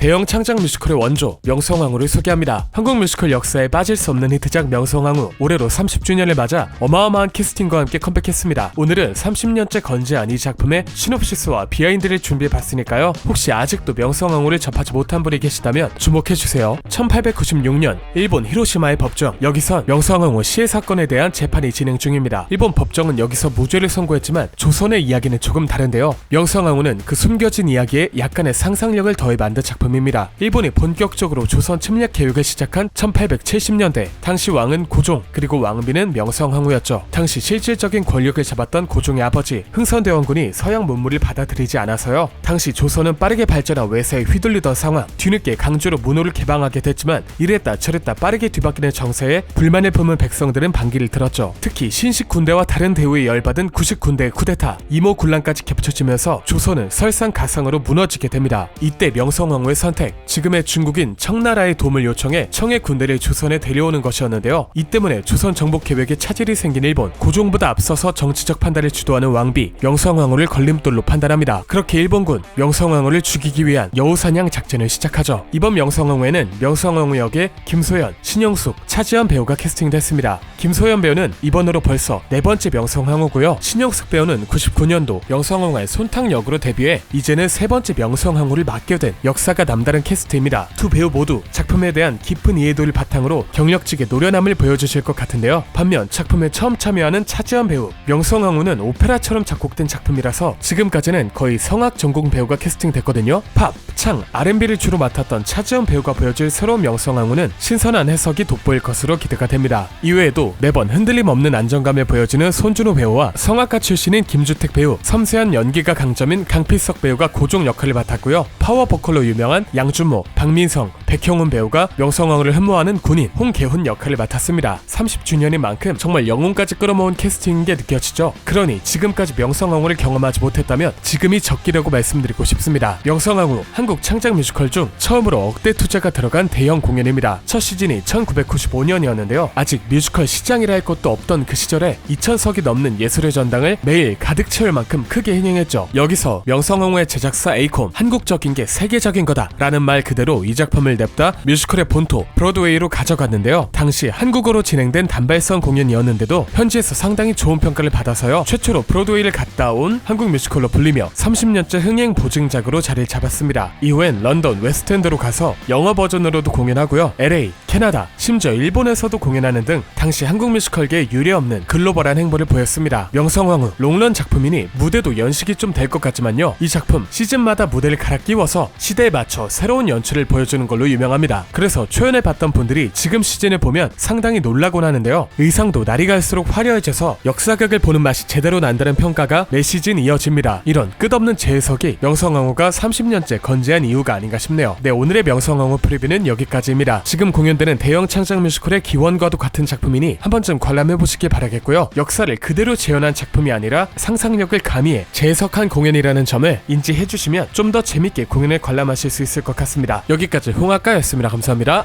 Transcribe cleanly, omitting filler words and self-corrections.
대형 창작 뮤지컬의 원조 명성황후를 소개합니다. 한국 뮤지컬 역사에 빠질 수 없는 히트작 명성황후, 올해로 30주년을 맞아 어마어마한 캐스팅과 함께 컴백했습니다. 오늘은 30년째 건재한 이 작품의 시놉시스와 비하인드를 준비해봤으니까요. 혹시 아직도 명성황후를 접하지 못한 분이 계시다면 주목해주세요. 1896년 일본 히로시마의 법정, 여기선 명성황후 시해 사건에 대한 재판이 진행 중입니다. 일본 법정은 여기서 무죄를 선고했지만 조선의 이야기는 조금 다른데요. 명성황후는 그 숨겨진 이야기에 약간의 상상력을 더해 만든 작품입니다. 일본이 본격적으로 조선 침략 계획을 시작한 1870년대, 당시 왕은 고종, 그리고 왕비는 명성황후였죠. 당시 실질적인 권력을 잡았던 고종의 아버지 흥선대원군이 서양 문물을 받아들이지 않아서요. 당시 조선은 빠르게 발전한 외세에 휘둘리던 상황, 뒤늦게 강주로 문호를 개방하게 됐지만 이랬다 저랬다 빠르게 뒤바뀌는 정세에 불만을 품은 백성들은 반기를 들었죠. 특히 신식 군대와 다른 대우에 열받은 구식 군대의 쿠데타, 이모군란까지 겹쳐지면서 조선은 설상가상으로 무너지게 됩니다. 이때 명성황후의 선택, 지금의 중국인 청나라의 도움을 요청해 청의 군대를 조선에 데려오는 것이었는데요. 이 때문에 조선 정복 계획에 차질이 생긴 일본, 고종보다 앞서서 정치적 판단을 주도하는 왕비 명성황후를 걸림돌로 판단합니다. 그렇게 일본군 명성황후를 죽이기 위한 여우사냥 작전을 시작하죠. 이번 명성황후에는 명성황후 역에 김소연, 신영숙, 차지연 배우가 캐스팅됐습니다. 김소연 배우는 이번으로 벌써 4번째 명성황후고요. 신영숙 배우는 99년도 명성황후의 손탕 역으로 데뷔해 이제는 3번째 명성황후를 맡게 된 역사가 남다른 캐스트입니다. 두 배우 모두 작품에 대한 깊은 이해도를 바탕으로 격력지게 노련함을 보여주실 것 같은데요. 반면 작품에 처음 참여하는 차지연 배우, 명성황후는 오페라처럼 작곡된 작품이라서 지금까지는 거의 성악 전공 배우가 캐스팅됐거든요. 팝, 창, R&B를 주로 맡았던 차지연 배우가 보여줄 새로운 명성황후는 신선한 해석이 돋보일 것으로 기대가 됩니다. 이외에도 매번 흔들림 없는 안정감을 보여주는 손준호 배우와 성악가 출신인 김주택 배우, 섬세한 연기가 강점인 강필석 배우가 고종 역할을 맡았고요. 파워 보컬로 유명한 양준모, 박민성, 백형훈 배우가 명성황후를 흠모하는 군인 홍계훈 역할을 맡았습니다. 30주년인 만큼 정말 영혼까지 끌어모은 캐스팅인 게 느껴지죠. 그러니 지금까지 명성황후를 경험하지 못했다면 지금이 적기라고 말씀드리고 싶습니다. 명성황후, 한국 창작 뮤지컬 중 처음으로 억대 투자가 들어간 대형 공연입니다. 첫 시즌이 1995년이었는데요. 아직 뮤지컬 시장이라 할 것도 없던 그 시절에 2000석이 넘는 예술의 전당을 매일 가득 채울 만큼 크게 흥행했죠. 여기서 명성황후의 제작사 에이콤, 한국적인 게 세계적인 거다 라는 말 그대로 이 작품을 냅다 뮤지컬의 본토 브로드웨이로 가져갔는데요. 당시 한국어로 진행된 단발성 공연이었는데도 현지에서 상당히 좋은 평가를 받아서요. 최초로 브로드웨이를 갔다 온 한국 뮤지컬로 불리며 30년째 흥행 보증작으로 자리를 잡았습니다. 이후엔 런던 웨스트엔드로 가서 영어 버전으로도 공연하고요. LA, 캐나다, 심지어 일본에서도 공연하는 등 당시 한국 뮤지컬계에 유례없는 글로벌한 행보를 보였습니다. 명성황후, 롱런 작품이니 무대도 연식이 좀 될 것 같지만요. 이 작품 시즌마다 무대를 갈아 끼워서 시대에 맞춰 새로운 연출을 보여주는 걸로 유명합니다. 그래서 초연을 봤던 분들이 지금 시즌을 보면 상당히 놀라곤 하는데요. 의상도 날이 갈수록 화려해져서 역사극을 보는 맛이 제대로 난다는 평가가 매 시즌 이어집니다. 이런 끝없는 재해석이 명성황후가 30년째 건재한 이유가 아닌가 싶네요. 네, 오늘의 명성황후 프리뷰는 여기까지입니다. 지금 공연되는 대형 창작 뮤지컬의 기원과도 같은 작품이니 한 번쯤 관람해보시길 바라겠고요. 역사를 그대로 재현한 작품이 아니라 상상력을 가미해 재해석한 공연이라는 점을 인지해주시면 좀 더 재밌게 공연을 관람하실 수 있을 것 같습니다. 여기까지 홍학가였습니다. 감사합니다.